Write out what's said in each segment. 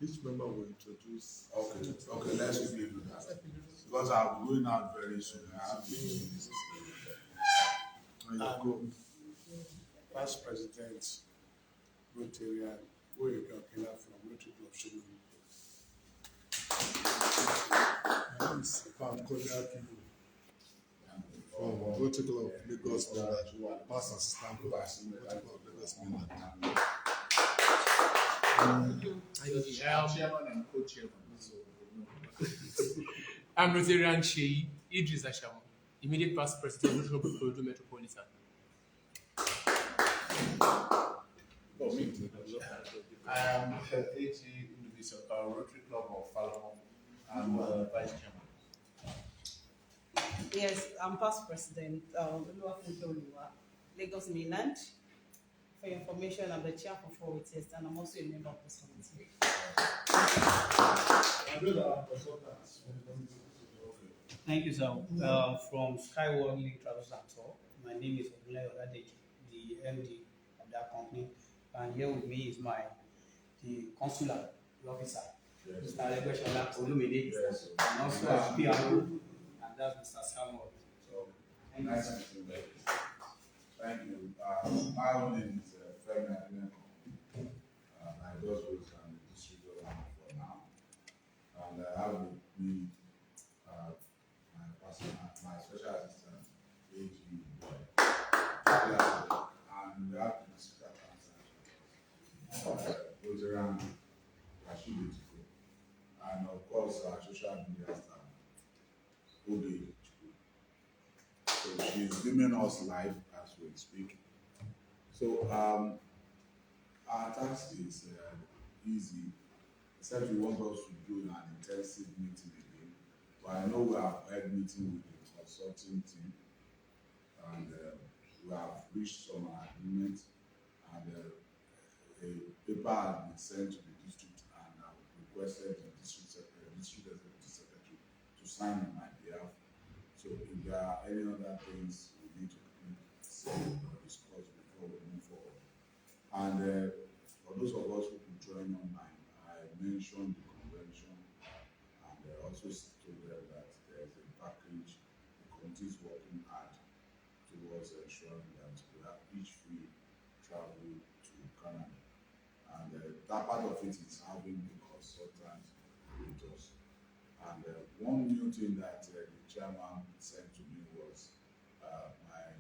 Each member will introduce. Okay, let's quickly do that. Because I'm going out very soon. I have to do this. Past President Rotarian Bankole Akibu from Rotary Club Shulu. My name is Bankole Akibu from Rotary Club Lagos Mainland, past assistant Rotary Club Lagos Mainland. Chairman and co-chairman. I'm Rotarian Femi Adenekan, immediate past president of Rotary Club Metropolitan. I am AG individual, Rotary Club of Falmouth. I'm vice chairman. Yes, I'm past president, Lagos Mainland. For your information, I'm the chair for 4 weeks, and I'm also a member of this committee. Thank you, sir. From Skyward League Travels and Tour, my name is Inaugurated, the MD of that company, and here with me is the consular, the officer, Mr. Alebeshola Olumide, and also our PRO, and that's Mr. Samuel. So, nice to meet you. Thank you. My own name is Femi Adenekan. I just was the district governor for now, and I have with me my special assistant, AG, and we have the district accountant, Rotarian Bankole Akibu, and of course our social media staff, Ode. So she's giving us live as we speak. So our task is easy, except we want us to do an intensive meeting again. But I know we have had meeting with the consulting team, and we have reached some agreement, and a paper has been sent to the district, and I requested the district executive secretary to sign on my behalf. So if there are any other things we need to say or discuss before we move forward. And for those of us who could join online, I mentioned the convention, and also told them that there is a package the committee is working hard towards ensuring that we have each free travel to Canada. And that part of it is having the consultant with us. And one new thing that the chairman said to me was my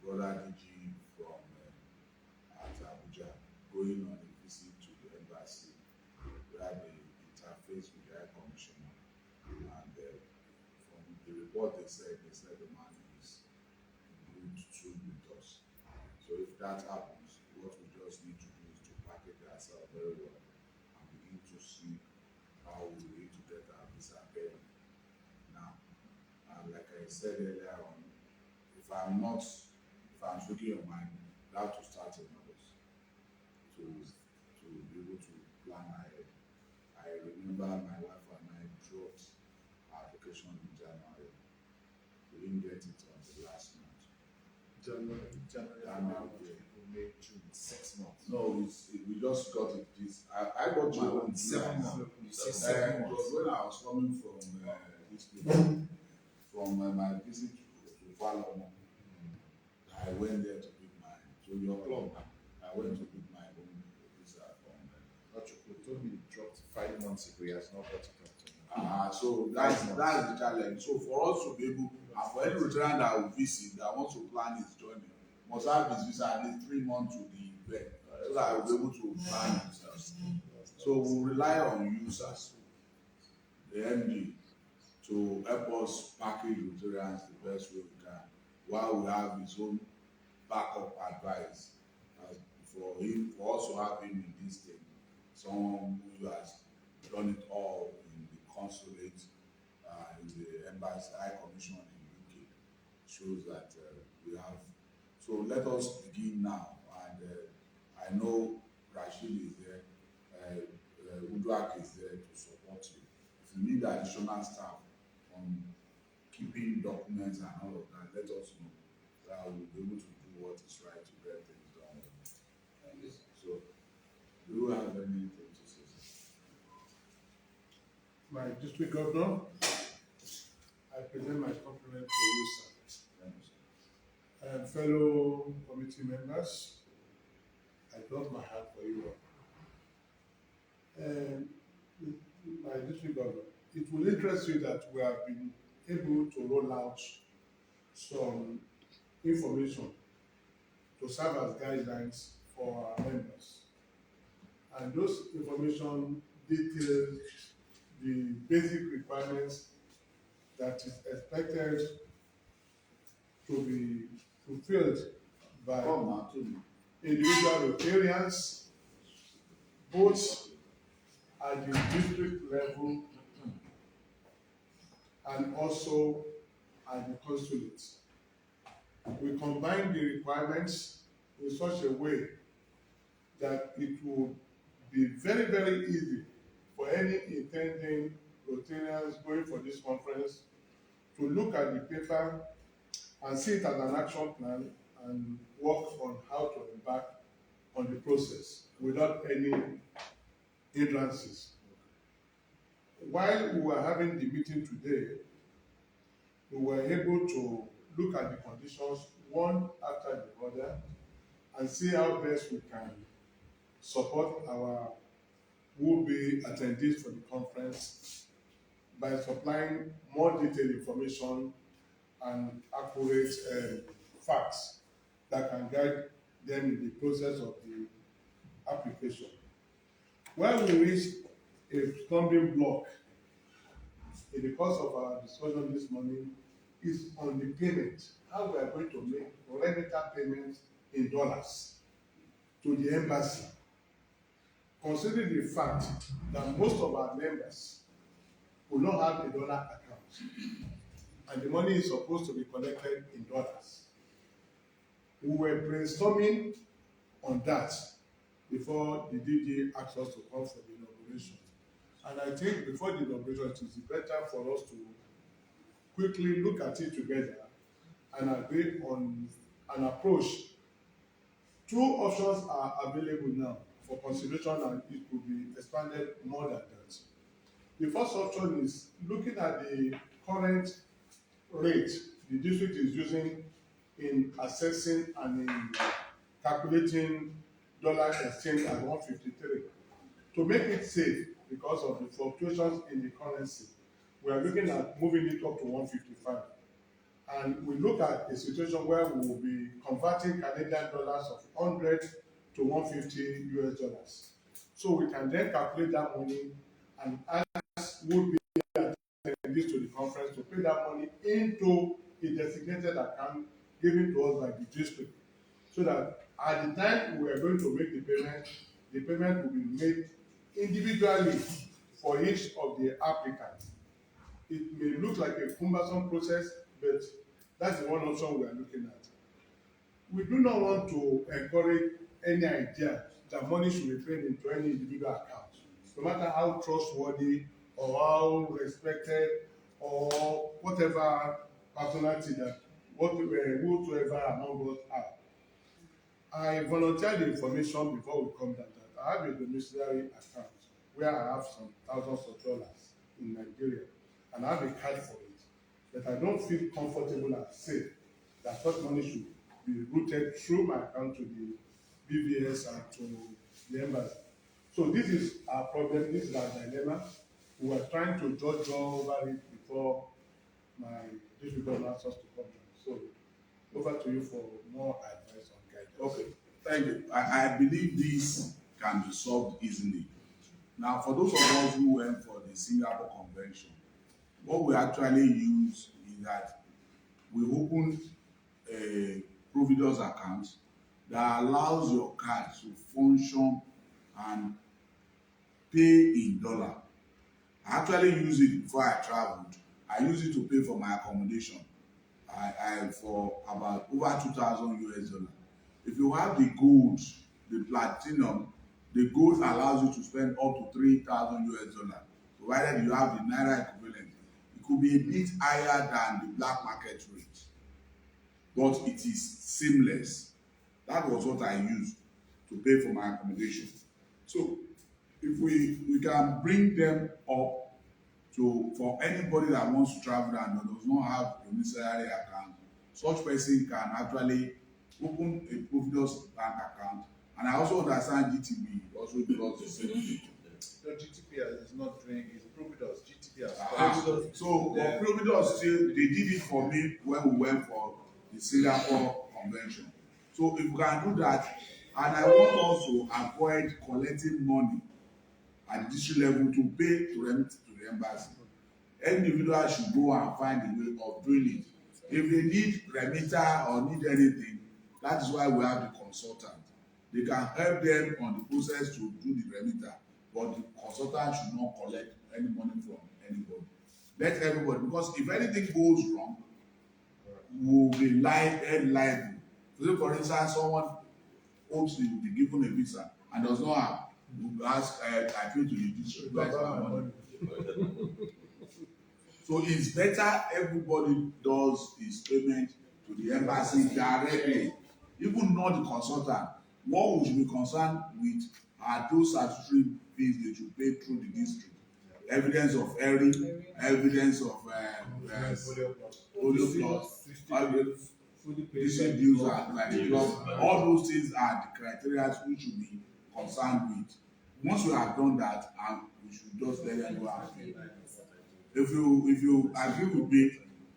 brother DG from Abuja going on a visit to the embassy where they interface with the High Commissioner. And from the report they said the man is in good tune with us. So if that happens, what we just need to do is to package ourselves very well and begin to see how we need to get our visa paid now. And like I said earlier on, if I'm speaking your mind, I have to start in August to be able to plan ahead. I remember my wife and I dropped our application in January. We didn't get it until last month. January. May, June, 6 months. No, we just got it. I got my own 7 months. Because when I was coming from this place, from my visit to Falmouth, I went there to pick your club. I went to pick my own visa from You told me you dropped 5 months ago. He has not got it up to me. So that's the challenge. So for us to be able, and for any Rotarian that will visit, that wants to plan his journey, must have his visa at least 3 months to the event, so that I will be able to plan himself. So we rely on users, the MD, to help us package Rotarians the best way we can, while we have his own backup advice for us to have him in this thing. Someone who has done it all in the consulate, in the embassy, High Commission in UK, shows that we have. So let us begin now, and I know Rashid is there, Uduak is there to support you. If you need additional staff on keeping documents and all of that, let us know. That we'll be able to do what is right to get things done. So, do you have anything to say? my district governor, I present my compliment to you, sir. And fellow committee members, I love my heart for you all. And my district governor, it will interest you that we have been able to roll out some information to serve as guidelines for our members. And those information detail the basic requirements that is expected to be fulfilled by individual Rotarians, both at the district level and also at the consulate. We combine the requirements in such a way that it will be very, very easy for any intending Rotarians going for this conference to look at the paper and see it as an action plan and work on how to embark on the process without any hindrances. While we were having the meeting today, we were able to look at the conditions one after the other and see how best we can support our will-be attendees for the conference by supplying more detailed information and accurate facts that can guide them in the process of the application. Where we reach a stumbling block in the course of our discussion this morning is on the payment, how we are going to make remitter payments in dollars to the embassy, considering the fact that most of our members will not have a dollar account and the money is supposed to be collected in dollars. We were brainstorming on that before the DG asked us to come for the inauguration. And I think before the inauguration, it is better for us to quickly look at it together and agree on an approach. Two options are available now for consideration and it could be expanded more than that. The first option is looking at the current rate the district is using in assessing and in calculating dollar exchange at 153. To make it safe because of the fluctuations in the currency, we are looking at moving it up to 155. And we look at a situation where we will be converting Canadian dollars of 100 to 150 US dollars. So we can then calculate that money and ask would be attendees to the conference to pay that money into a designated account given to us by the district. So that at the time we are going to make the payment will be made individually for each of the applicants. It may look like a cumbersome process, but that's the one option we are looking at. We do not want to encourage any idea that money should be paid into any individual account, no matter how trustworthy or how respected or whatever personality that whoever among us are. I volunteered the information before we come down that I have a domiciliary account where I have some thousands of dollars in Nigeria and I have a card for it. But I don't feel comfortable and safe that such money should be routed through my account to the BVS and to the embassy. So this is our problem, this is our dilemma. We were trying to judge over it before my district governor asked us to come down. So over to you for more advice on guidance. Okay, thank you. I believe this can be solved easily. Now, for those of us who went for the Singapore Convention, what we actually use is that we opened a Providus account that allows your card to function and pay in dollar. I actually use it before I traveled. I use it to pay for my accommodation. I for about over 2,000 US dollars. If you have the gold, the platinum, the gold allows you to spend up to 3,000 US dollars, provided you have the Naira equivalent. It could be a bit higher than the black market rate, but it is seamless. That was what I used to pay for my accommodation. So if we can bring them up So for anybody that wants to travel and does not have domiciliary account, such person can actually open a Providus bank account. And I also understand GTB also does the same thing. The GTP is not doing it. Providus, GTP has So Providus still, they did it for me when we went for the Singapore convention. So if we can do that, and I want also avoid collecting money at the district level to pay to remit to the embassy. Individuals should go and find a way of doing it. If they need remitter or need anything, that is why we have the consultant. They can help them on the process to do the remitter, but the consultant should not collect any money from anybody. Let everybody, because if anything goes wrong, we will be liable. So for instance, someone hopes they will be given a visa and does not have, we will ask, I feel to the district. So it's better everybody does his payment to the embassy directly, even not the consultant. What we should be concerned with are those statutory fees they should pay through the district. Evidence of erring, evidence of polio plus, district dues and like all those things are the criteria we should be concerned with. Once we have done that, we should just let them go and pay. If you agree with me,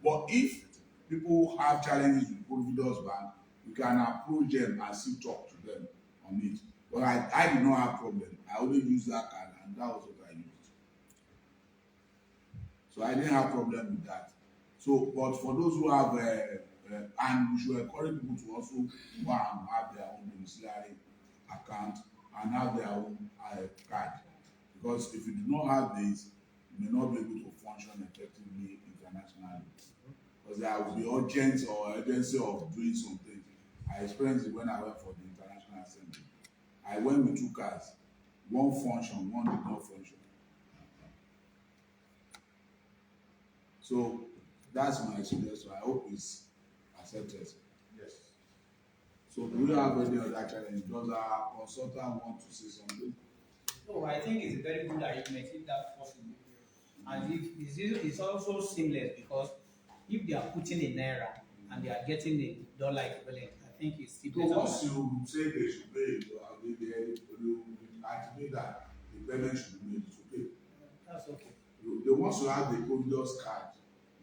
but if people have challenges with Providus Bank, you can approach them and still talk to them on it. But I did not have problem. I only used that card and that was what I used. So I didn't have problem with that. So, but for those who have, and we should encourage people to also go and have their own domiciliary account and have their own card. Because if you do not have this, you may not be able to function effectively internationally. Because there will be urgency of doing something. I experienced it when I went for the International Assembly. I went with 2 cards. One function, one did not function. So that's my suggestion. I hope it's accepted. Yes. So do we have any other challenge? Does our consultant want to say something? No, I think it's a very good arrangement if that's possible. And if it's also seamless because if they are putting in naira and they are getting the dollar equivalent, I think it's still better. So once you say they should pay, you activate that the payment should be made to pay. That's okay. The ones who have the Providus card,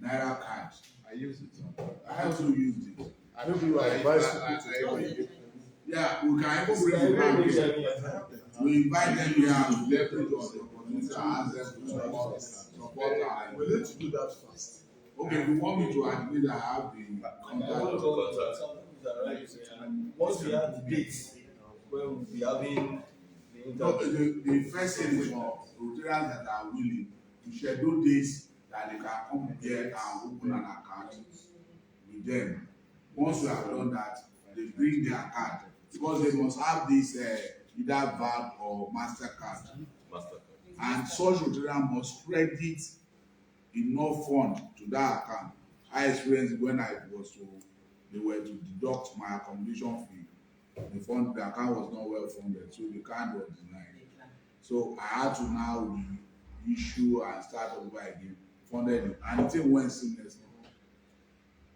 naira card, I use it. I also used it. I don't know. Yeah, we can even bring the bank here. We invite them here and we leverage on the opportunity and ask them to support our. We need to do that first. Okay, we want me to admit I have the contact. And once we have the dates where we'll be having The first thing is for Rotarians that are willing to schedule days that they can come here and open an account with them. Once we have done that, they bring their card because they must have this either VAD or MasterCard. And such Rotarian must credit enough fund to that account. I experienced when they were to deduct my accommodation fee. The account was not well funded, so the card was denied. So I had to now reissue and start over again, funded it, and the thing went seamlessly.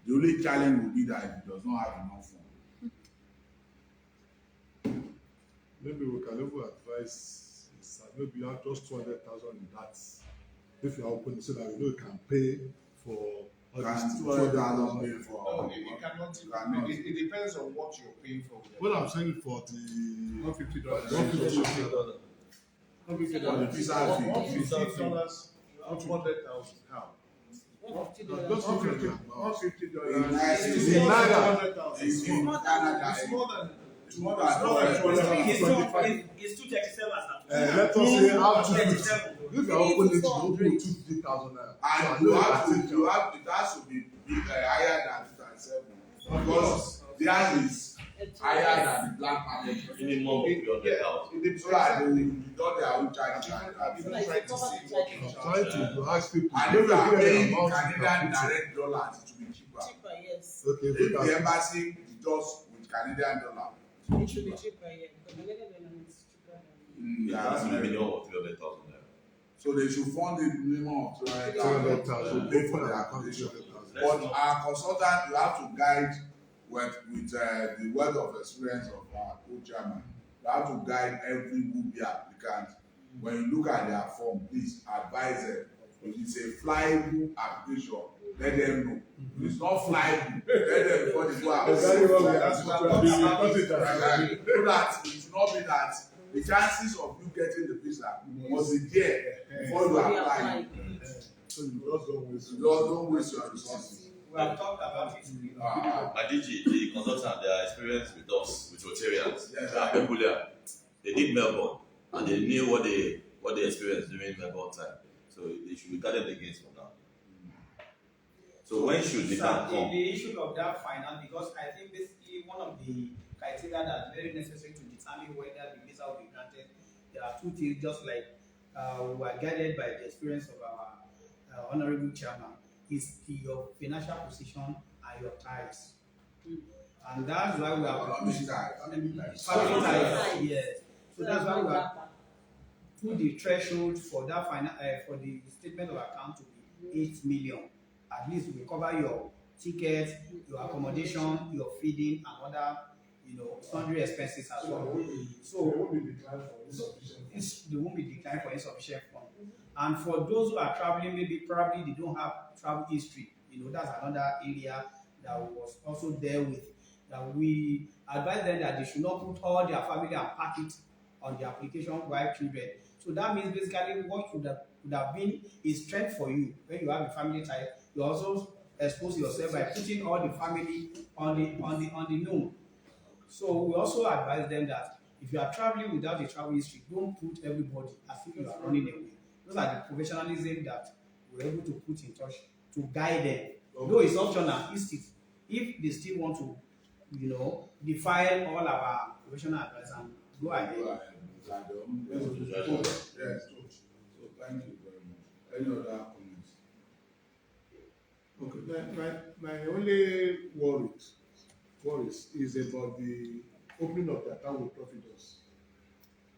The only challenge will be that it does not have enough funds. Maybe we can even advise, maybe you have just 200,000 in that. If you are open, so that you know you can pay for all Can these 200,000 pay for? No, you cannot. It depends on what you're paying for. What I'm saying for the $150. $150. For the visa fee. $150. 200,000. How? Just $150. In Canada, It's more than It's 237 Let us say how to use it. If you are opening it, you open 250,000 naira. and you have it has to be higher than 207 because theirs is higher than the black market. minimum of 300,000. So that they will deduct their own charges. even trying to see what you I'm charge. trying to ask people. And if you are paying amount you Canadian can put in. direct dollars, it will be cheaper. Cheaper, yes. Okay, If we the can. embassy deducts with Canadian dollar, It should be cheaper, yeah. Because Canadian dollar is cheaper than. It has to be minimum of 300,000 naira. So they should fund it minimum of 200,000 to pay for the accommodation. But our consultant, you have to guide with the word of experience of our co-chairman. You have to guide every would-be applicant. When you look at their form, please advise them. If it's a flyable application, let them know. If it's not flyable, let them before they go out. So that it should not be that the chances of you getting the visa must be there before you apply. So you just don't waste your resources. We have talked about it. Adiji, the consultant, their experience with us, with Rotarians, Yes. they are peculiar. They did Melbourne, and they knew what they experienced during Melbourne time. So they should be guarded against from now. So when should the time come? The issue of that finance, because I think basically one of the criteria that's very necessary to determine whether the visa will be granted, there are two things, just like we were guided by the experience of our honorable chairman, is your financial position and your ties. And that's why we are Family ties. family ties, yes. So that's why we are put the threshold for that for the statement of account to be 8 million. At least we cover your tickets, your accommodation, your feeding, and other, sundry expenses as well. So they won't be declined for insufficient. they won't be declined for insufficient funds. And for those who are traveling, probably they don't have travel history. That's another area that was also there with. That we advise them that they should not put all their family and pack it on the application while children. So that means basically what would have been a strength for you when you have a family type. You also expose yourself by putting all the family on the known. So we also advise them that if you are traveling without a travel history, don't put everybody as if you are running away. Those are the professionalism that we're able to put in touch to guide them. Though it's optional, if they still want to, defile all our professional advice and go ahead. Yes. So thank you very much. Any other comments? Okay, my only worries is about the opening of the account with Providus.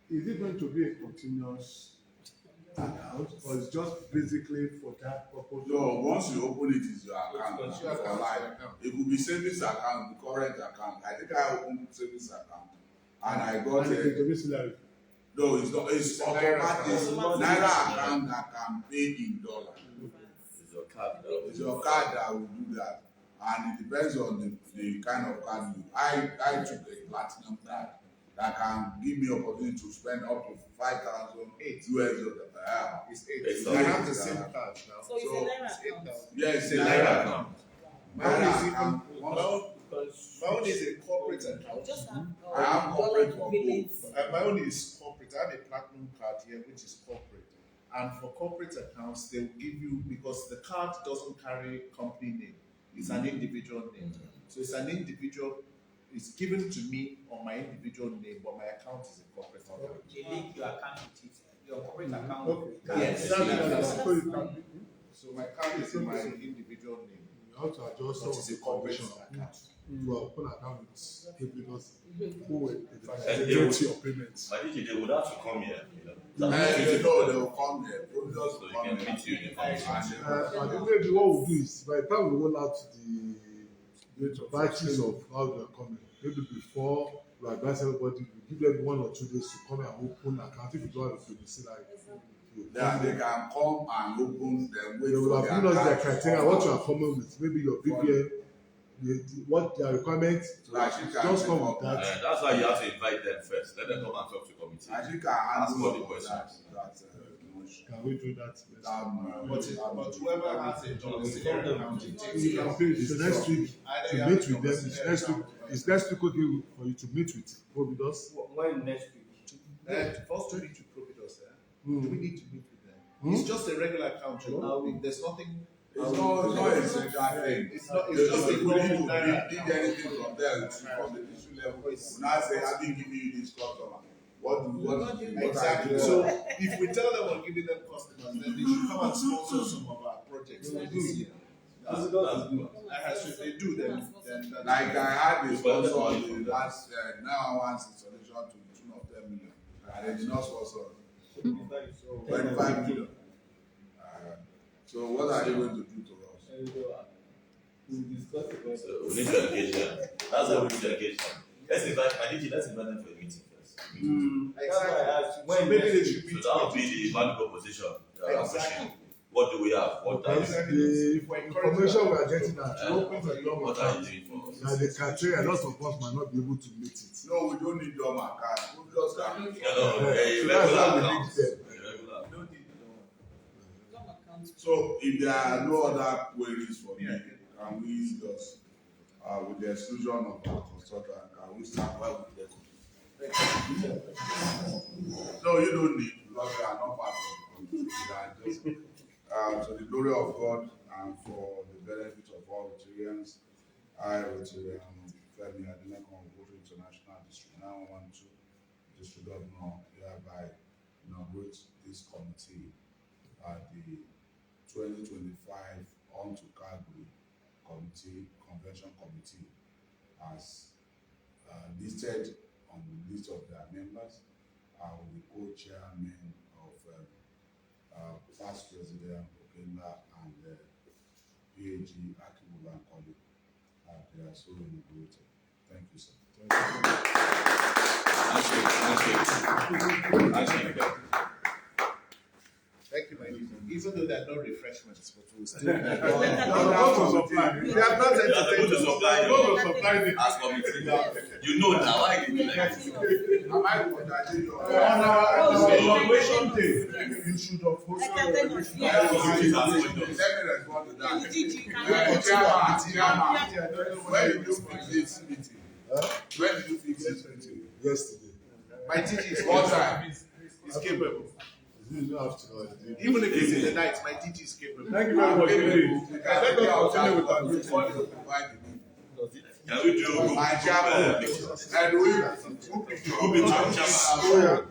Is it going to be a continuous account, or is just basically for that purpose? No, once you open it, it's your account. For life. It could be savings account, the current account. I think I opened savings account, and I got a domiciliary. No, it's not. It's automatic. Naira account that can pay in dollars. It's your card. It's your card that will do that, and it depends on the kind of card you. I took a platinum card that can give me opportunity to spend up to 5,000 US dollars. It's 8. I have the same card now. So it's a Naira account. Yes, It's a Naira account. Mine is even account. my own is a corporate account. Just have I have corporate for billings. My own is corporate. I have a platinum card here, which is corporate. And for corporate accounts, they will give you, because the card doesn't carry company name. It's an individual name. So it's an individual. It's given to me on my individual name, but my account is a corporate account. They link your account with it, your corporate account. Okay. Yes. So my card is in my individual name. You have to adjust But it's a corporate condition. account. You open account with Providus, who will And get your payments. Adiji, they would have to come here, They know they will come here. Providus So will you come can here. meet you in the function. I think maybe what we'll do is by the time we roll out the batches of how they are coming, maybe before we advise everybody, we give them 1 or 2 days to come and open account. If you don't have a domiciliary, Then they can come and open them. they will have given us their criteria, what you are coming with, maybe your BPN, what their requirements, just come with that. That's why you have to invite them first. Let them come and talk to committee. I think I Ask handle all the all questions. that Can we do that? But whoever has a domiciliary account, it takes care of It's next week Either to you meet have a with them. It's domiciliary next week. account. It's next week okay for you to meet with Providus. When next week? First to meet with Providus, we need to meet with them. It's just a regular account. There's nothing. It's not a central thing. It's just If a we need normal Naira to account. need anything from them from the issue level, we now say, I've been giving you this customer. What Exactly. So if we tell them we're giving them customers, then they should come and sponsor some of our projects for this year. That's good. And if they do, then Like I had this sponsor the last now once installation to the tune of 10 million. And they did not sponsor 25 million. So what are you going to do to us? So we need to engage them. That's why we need to engage them. Let's invite them for a meeting first. Exactly. So maybe they should be. So that would be the value proposition. Exactly. What do we have? What are The information we are getting now, to open the door what are you doing for us? now the criteria, a lot of us might not be able to meet it. No, we don't need your account. We just No, can. a So that's regular how we account. link them. A regular account. So if there are no other queries for me, can we just, with the exclusion of our consultant, can we start well with the No, you don't need, because we are not part of the committee. We are just, to the glory of God and for the benefit of all Rotarians, I, Rotarian Femi Adenekan of Rotary International District 912, District Governor, hereby inaugurate this committee at the 2025 on to Calgary Convention Committee as listed on the list of their members. With the co-chairman of past President Okenda and PAG Akibu Bankole. They are so inaugurated. Thank you, sir. Thank you, my dear. Even though there are no refreshments, but we'll still. They have not entertained entertained us. As committee. You know now why you do like this. Am I contradicting you? on our inauguration day, you should have hosted a Let me respond to that. Chairman, when did you fix this meeting? When did you fix this meeting? Yesterday. My DG is What time? Is capable. You don't have to know it. Even if it's in the night, my DG is capable. Thank you very much. Let us continue with our before you provide the meeting. Can we do My chairman, and we who be chairman?